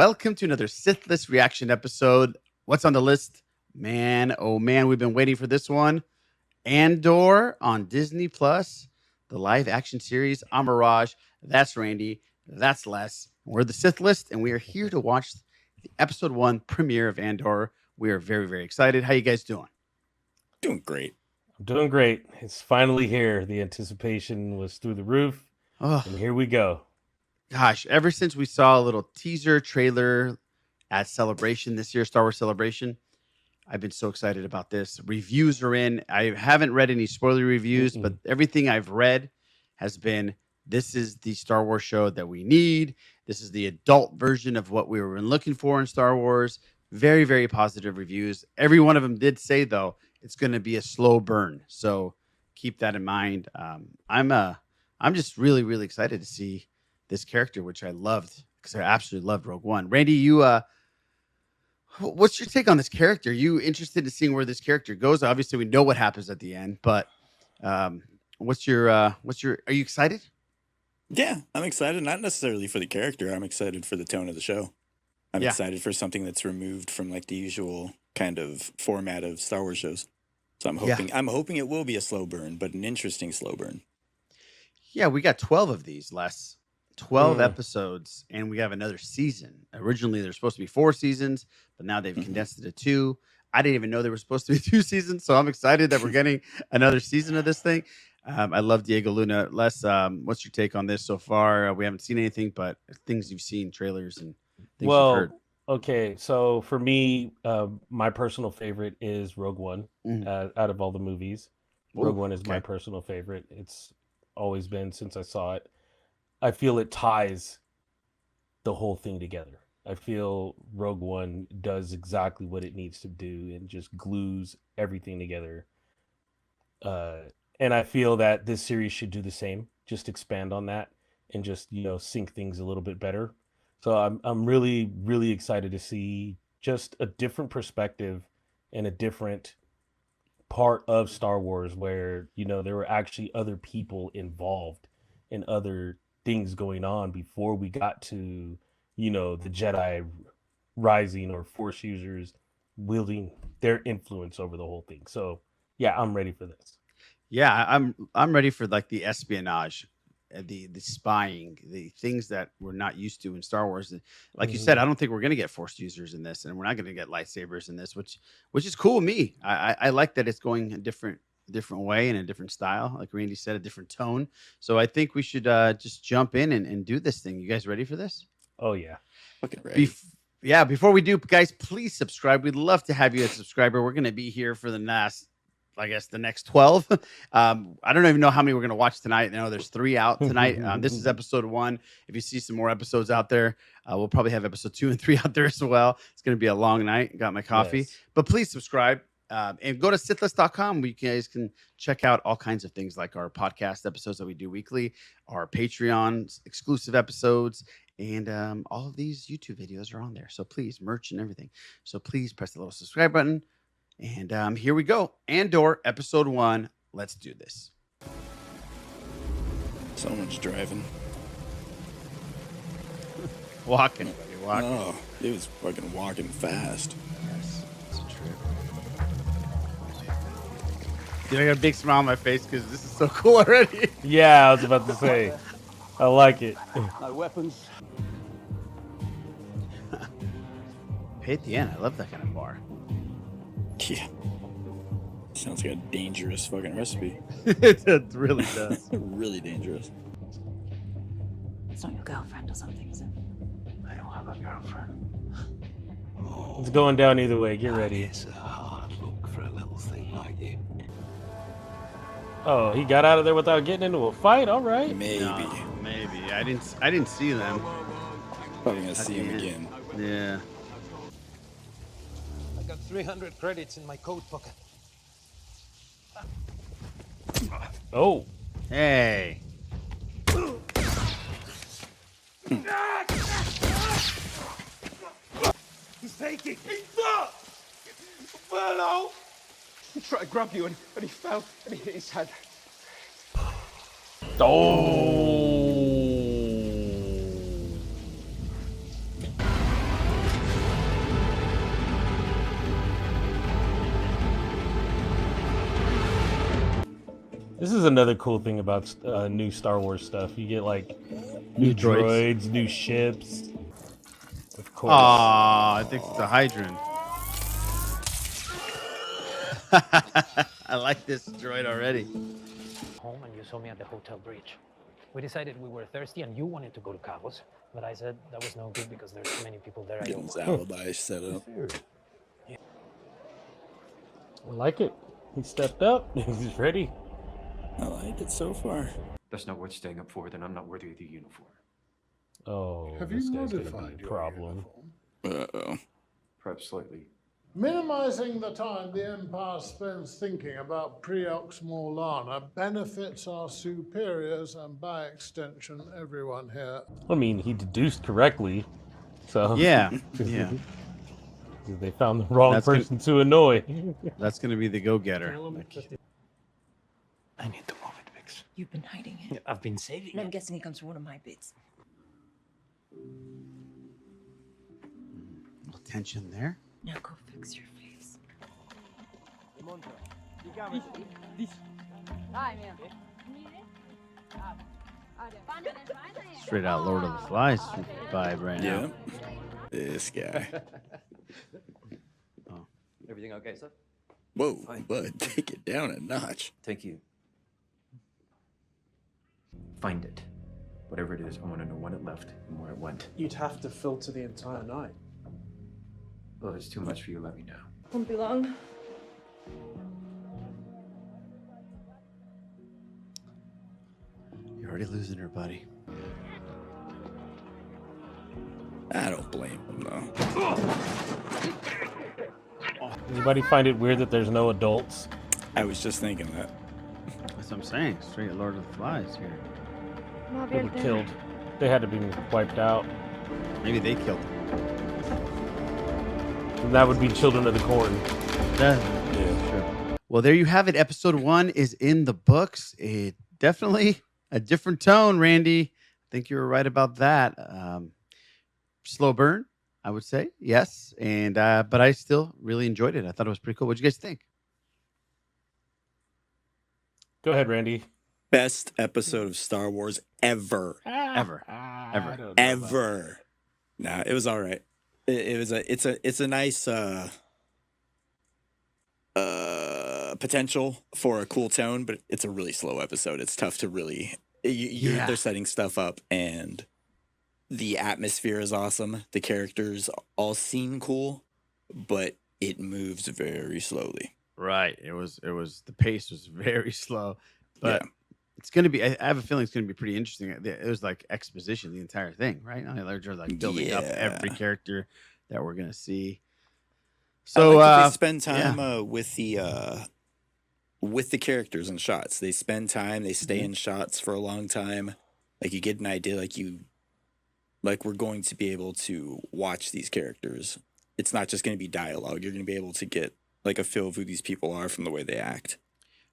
welcome to another Sith List reaction episode. What's on the list? Man, oh man, we've been waiting for this one. Andor on Disney Plus, the live action series. I'm Mirage. That's Randy. That's Les. We're the Sith List, and we are here to watch the episode 1 premiere of Andor. We are very, very excited. How you guys doing? Doing great. I'm doing great. It's finally here. The anticipation was through the roof, Oh, and here we go. gosh, ever since we saw a little teaser trailer at Celebration this year, Star Wars Celebration, I've been so excited about this. Reviews are in. I haven't read any spoiler reviews, but everything I've read has been, this is the Star Wars show that we need. This is the adult version of what we were looking for in Star Wars. Very, very positive reviews. Every one of them did say, though, it's going to be a slow burn. So keep that in mind. I'm just really, really excited to see this character, which I loved because I absolutely loved Rogue One. Randy, what's your take on this character? Are you interested in seeing where this character goes? Obviously, we know what happens at the end, but are you excited? Yeah, I'm excited. Not necessarily for the character. I'm excited for the tone of the show. I'm excited for something that's removed from like the usual kind of format of Star Wars shows. So I'm hoping it will be a slow burn, but an interesting slow burn. Yeah, we got 12 of these, Les. 12 episodes, and we have another season. Originally, there's supposed to be 4 seasons, but now they've condensed it to 2. I didn't even know there were supposed to be 2 seasons, so I'm excited that we're getting another season of this thing. I love Diego Luna. Les, what's your take on this so far? We haven't seen anything, but things you've seen, trailers, and things you've heard. Okay, so for me, my personal favorite is Rogue One. Out of all the movies, Rogue One is my personal favorite. It's always been since I saw it. I feel it ties the whole thing together. I feel Rogue One does exactly what it needs to do and just glues everything together. And I feel that this series should do the same, just expand on that and just, sync things a little bit better. So I'm really, really excited to see just a different perspective and a different part of Star Wars where, there were actually other people involved and other things going on before we got to, the Jedi rising or Force users wielding their influence over the whole thing. So yeah, I'm ready for this. Yeah, I'm ready for like the espionage, the spying, the things that we're not used to in Star Wars. Like you said, I don't think we're gonna get Force users in this, and we're not gonna get lightsabers in this, which is cool with me. I like that it's going a different way and a different style, like Randy said, a different tone. So I think we should just jump in and do this thing. You guys ready for this? Oh yeah, fucking ready. Before we do, guys, please subscribe. We'd love to have you as a subscriber. We're gonna be here for the next 12. I don't even know how many we're gonna watch tonight. I know there's 3 out tonight. This is episode 1. If you see some more episodes out there, we'll probably have episode 2 and 3 out there as well. It's gonna be a long night. Got my coffee, but please subscribe. And go to sithlist.com where you guys can check out all kinds of things like our podcast episodes that we do weekly, our Patreon exclusive episodes, and all of these YouTube videos are on there. So please, merch and everything. So please press the little subscribe button. And here we go. Andor, episode 1. Let's do this. So much driving. Walking, buddy, walking. Oh, it was fucking walking fast. Yes, it's true. Dude, I got a big smile on my face because this is so cool already. Yeah, I was about to say, I like it. No weapons. Pay at the end. I love that kind of bar. Yeah. Sounds like a dangerous fucking recipe. It really does. Really dangerous. It's not your girlfriend or something, is it? I don't have a girlfriend. It's going down either way. Get ready. It's a hard look for a little thing like you. Oh, he got out of there without getting into a fight. All right. Maybe. No, maybe. I didn't see them. Probably gonna see him again. Yeah. I got 300 credits in my coat pocket. Oh. Hey. He's taking. He's up! Furlough! He tried to grab you and he fell and he hit his head. Oh. This is another cool thing about new Star Wars stuff. You get like new New droids. droids, new ships. Of course. Aw, I think it's a hydrant. I like this droid already. Home and you saw me at the hotel bridge. We decided we were thirsty and you wanted to go to Cabos, but I said that was no good because there's too many people there. I Getting don't his want. alibi set up. I like it. He stepped up. He's ready. I like it so far. That's not worth staying up for, then I'm not worthy of the uniform. Oh, Have this you guy's gonna modified be a your problem. uniform? Uh-oh. Perhaps slightly. Minimizing the time the Empire spends thinking about Preox Morlana benefits our superiors and, by extension, everyone here. I mean, he deduced correctly. So Yeah, yeah. They found the wrong That's good. person to annoy. That's gonna be the go-getter. I need to move it, Vix. You've been hiding it. I've been saving And I'm it. guessing it comes from one of my bits. Little tension there. Now go fix your face. Straight out Lord of the Flies vibe right Yeah. now. This guy. Everything okay, sir? Whoa, bud, take it down a notch. Thank you. Find it. Whatever it is, I want to know when it left and where it went. You'd have to filter the entire night. Well, if it's too much for you, let me know. Won't be long. You're already losing her, buddy. I don't blame him, though. Anybody find it weird that there's no adults? I was just thinking that. That's what I'm saying. Straight Lord of the Flies here. They were killed. They had to be wiped out. Maybe they killed him. And that would be Children of the Corn. Yeah, sure. Well, there you have it. Episode 1 is in the books. It definitely a different tone, Randy. I think you were right about that. Slow burn, I would say. Yes. And but I still really enjoyed it. I thought it was pretty cool. What'd you guys think? Go ahead, Randy. Best episode of Star Wars ever. Ever. I Ever. don't know about Ever. Nah, it was all right. It's a nice potential for a cool tone, but it's a really slow episode. It's tough to really Yeah. they're setting stuff up, and the atmosphere is awesome. The characters all seem cool, but it moves very slowly. Right. It was the pace was very slow. But Yeah. it's gonna be I have a feeling it's gonna be pretty interesting. It was like exposition the entire thing, right? I mean, they're just like building up every Yeah. character that we're gonna see. So So like they spend yeah. time with the characters and shots. They spend time, they stay in shots for a long time. Like you get an idea, like we're going to be able to watch these characters. It's not just going to be dialogue. You're going to be able to get like a feel of who these people are from the way they act.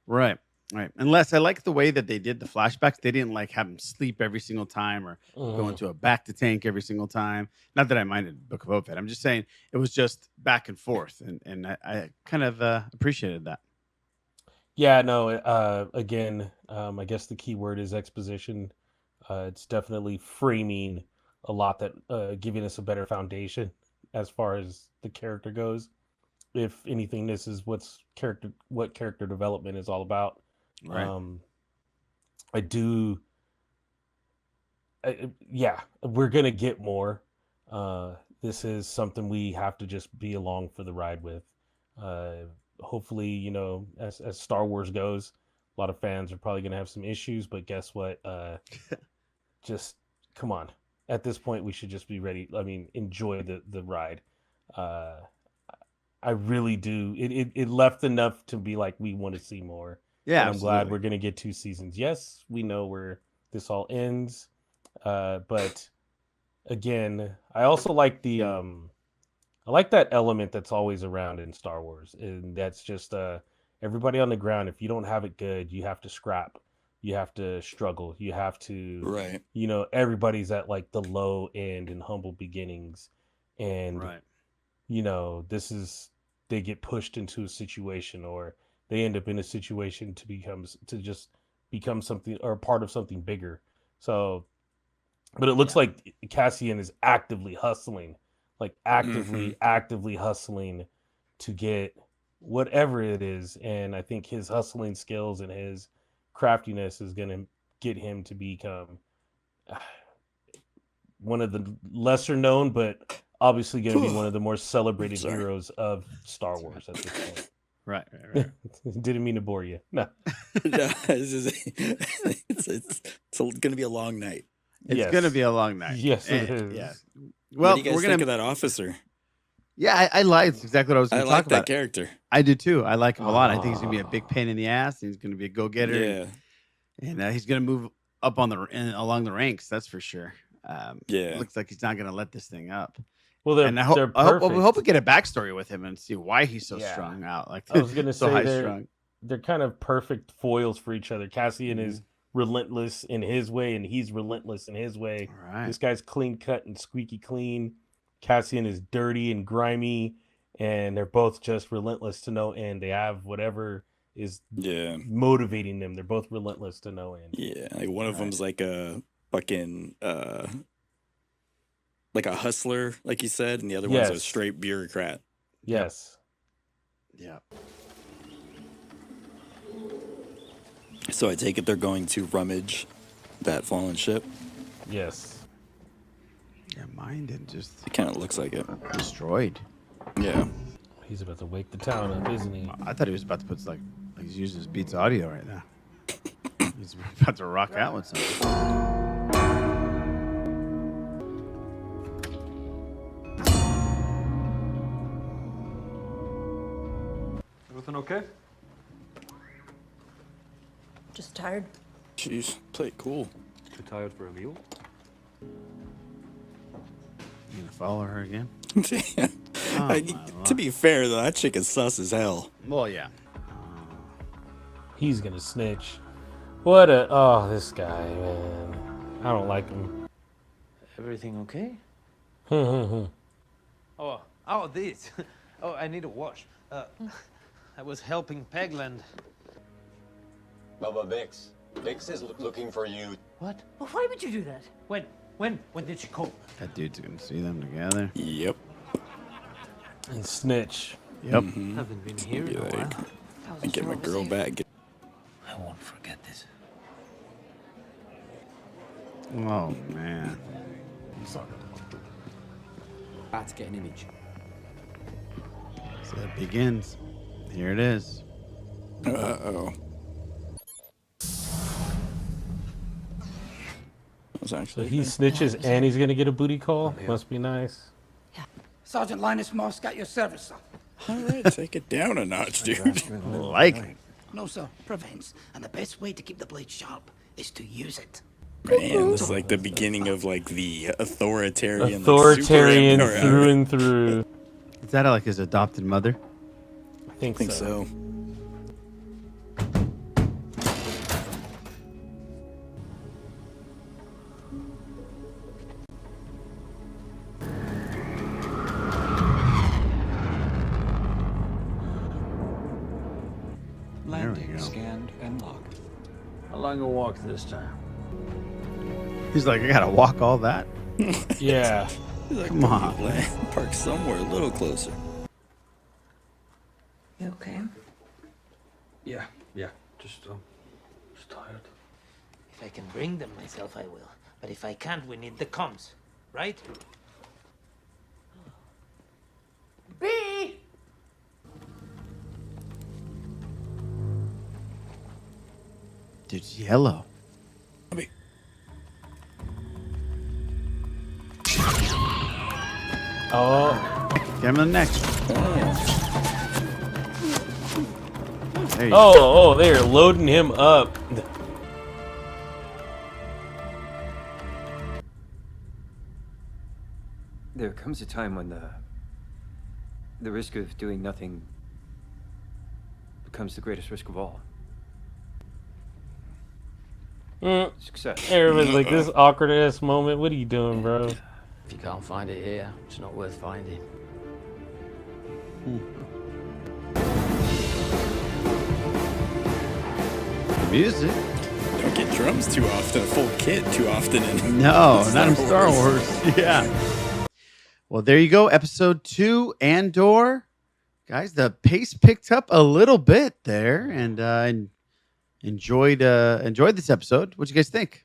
Right. Right. Unless I like the way that they did the flashbacks. They didn't like have him sleep every single time or go into a back to tank every single time. Not that I minded Book of Boba Fett. I'm just saying it was just back and forth. And I kind of appreciated that. Yeah, no, again, I guess the key word is exposition. It's definitely framing a lot that giving us a better foundation as far as the character goes. If anything, this is what character development is all about. Right. Yeah, we're gonna get more. This is something we have to just be along for the ride with. Hopefully, you know, as Star Wars goes, a lot of fans are probably gonna have some issues, but guess what? Just come on. At this point, we should just be ready. I mean, enjoy the ride. I really do. It left enough to be like we want to see more. Yeah. And I'm glad absolutely. we're gonna get 2 seasons. Yes, we know where this all ends, but again, I also like I like that element that's always around in Star Wars, and that's just everybody on the ground. If you don't have it good, you have to scrap. You have to struggle. You have to, Right. you know, everybody's at like the low end and humble beginnings, and Right. you know, they get pushed into a situation, or they end up in a situation to just become something or part of something bigger. So, but it looks like Cassian is actively hustling, like actively hustling to get whatever it is. And I think his hustling skills and his craftiness is going to get him to become one of the lesser known, but obviously going to be one of the more celebrated heroes of Star Wars at this point. Right. Didn't mean to bore you. No. No, it's going to be a long night. It's going to be a long night. Yes, it is. Yeah. Well, Well, what do you guys think of that officer? Yeah, I like. It's exactly what I was going to talk like that about. character. I do too. I like him a lot. I think he's going to be a big pain in the ass. He's going to be a go-getter. Yeah. And he's going to move up on along the ranks. That's for sure. Yeah. Looks like he's not going to let this thing up. Well, I hope we get a backstory with him and see why he's so strung out. Like I was going to so say high-strung. they're kind of perfect foils for each other. Cassian is relentless in his way, and he's relentless in his way. Right. This guy's clean cut and squeaky clean. Cassian is dirty and grimy, and they're both just relentless to no end. They have whatever is motivating them. They're both relentless to no end. Yeah, like one of them's like a fucking like a hustler, like you said, and the other one's a straight bureaucrat. Yes. Yeah. So I take it they're going to rummage that fallen ship. Yes. Yeah, mine didn't just. It kind of looks like it. Destroyed. Yeah. He's about to wake the town up, isn't he? I thought he was about to put like he's using his Beats audio right now. He's about to rock out with something. Everything okay? Just tired. Jeez, play it cool. Too tired for a meal? You gonna follow her again? To be fair though, that chick is sus as hell. Well, yeah. He's gonna snitch. This guy, man. I don't like him. Everything okay? Oh, This. Oh, I need a wash. I was helping Pegland. Baba Vix. Vix is looking for you. What? Well, why would you do that? When did she call? That dude's gonna see them together. Yep. And snitch. Yep. Haven't been here in a while. I get my girl back. I won't forget this. Oh man. About to get an image. So it begins. Here it is. Uh-oh. So he snitches and he's gonna get a booty call? Must be nice. Sergeant Linus Moss got your service, sir. All right, take it down a notch, dude. Like it. No, sir. Prevents. And the best way to keep the blade sharp is to use it. Man, this is like the beginning of like the authoritarian through like, and through. Is that like his adopted mother? I think so. Landing scanned and locked. How long a walk this time? He's like, I gotta walk all that. Yeah. He's like, come on. Park somewhere a little closer. You okay? Yeah. Just tired. If I can bring them myself, I will. But if I can't, we need the comms, right? B! Dude's yellow. Oh. Get him in the neck. There you go. Oh, they're loading him up. There comes a time when the risk of doing nothing becomes the greatest risk of all. Success. Everyone's like, this awkward ass moment. What are you doing, bro? If you can't find it here, it's not worth finding. Music. Don't get drums too often, a full kit too often. No, not in Star Wars. Yeah. Well, there you go. Episode 2, Andor. Guys, the pace picked up a little bit there, and enjoyed this episode. What'd you guys think?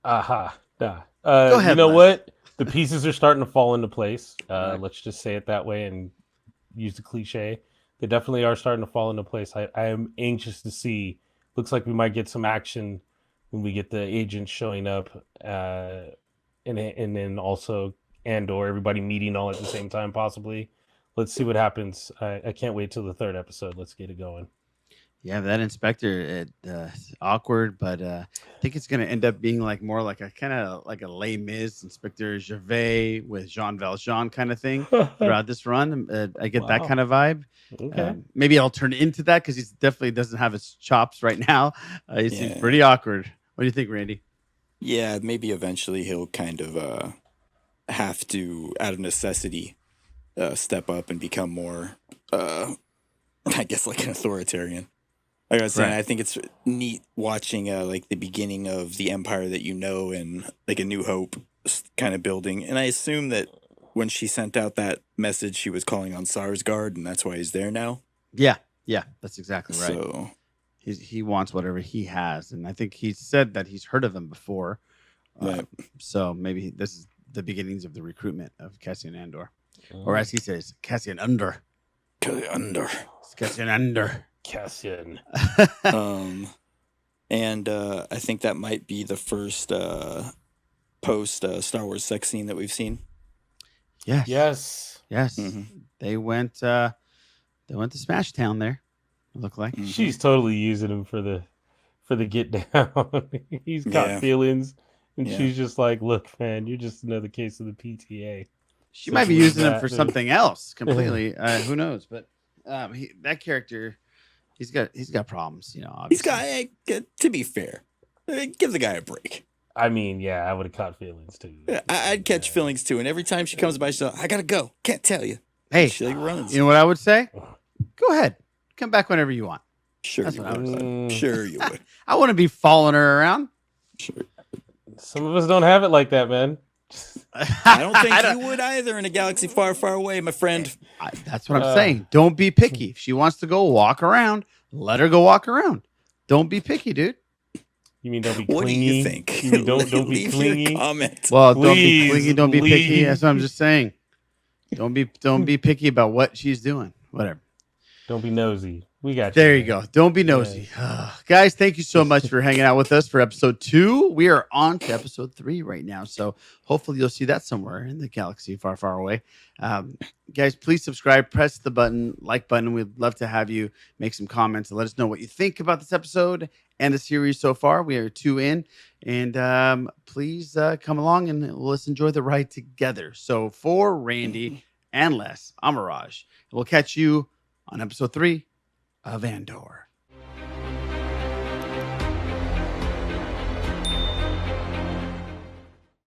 Go ahead, you know Les. what? The pieces are starting to fall into place. Let's just say it that way and use the cliche. They definitely are starting to fall into place. I am anxious to see. Looks like we might get some action when we get the agents showing up, and then also Andor, everybody meeting all at the same time, possibly. Let's see what happens. I can't wait till the 3rd episode. Let's get it going. Yeah, that inspector, it's awkward, but I think it's going to end up being like more like a kind of like a Les Mis Inspector Gervais with Jean Valjean kind of thing throughout this run. I get that kind of vibe. Okay. Maybe it'll turn into that because he definitely doesn't have his chops right now. He seems pretty awkward. What do you think, Randy? Yeah, maybe eventually he'll kind of have to, out of necessity, step up and become more, I guess, like an authoritarian. Like I was saying, I think it's neat watching like the beginning of the empire that you know and like A New Hope kind of building. And I assume that when she sent out that message, she was calling on Sarsgaard, and that's why he's there now. Yeah, that's exactly right. So he wants whatever he has, and I think he said that he's heard of him before. So maybe this is the beginnings of the recruitment of Cassian Andor, or as he says, Cassian Andor. Cassian Andor. Cassian. And I think that might be the first post Star Wars sex scene that we've seen. Yes. Mm-hmm. They went to Smash Town there. It looked like She's totally using him for the get down. He's got feelings, and she's just like, "Look, man, you're just another case of the PTA." She might be using him for something else completely. Who knows? But that character, he's got problems. You know, obviously. He's got. To be fair, give the guy a break. I mean, yeah, I would have caught feelings too. Yeah, I'd catch feelings too. And every time she comes by, she's like, "I gotta go. Can't tell you." Hey, she like runs. You know what I would say? Go ahead, come back whenever you want. Sure, That's you what I would would. say. Sure, you would. I wouldn't be following her around. Sure. Some of us don't have it like that, man. I don't think you would either in a galaxy far, far away, my friend. That's what I'm saying. Don't be picky. If she wants to go walk around, let her go walk around. Don't be picky, dude. You mean don't be What clingy? do you think? You mean don't be Leave clingy? your comment. Well, don't be Please, clingy. Don't be picky. please. That's what I'm just saying. Don't be picky about what she's doing. Whatever. Don't be nosy. We got you. There you go. Don't be nosy. Guys, thank you so much for hanging out with us for episode 2. We are on to episode 3 right now. So hopefully you'll see that somewhere in the galaxy far, far away. Guys, please subscribe, press the like button. We'd love to have you make some comments and let us know what you think about this episode and the series so far. We are 2 in. And please come along and let's enjoy the ride together. So for Randy and Les, I'm Mirage. We'll catch you on episode 3 of Andor.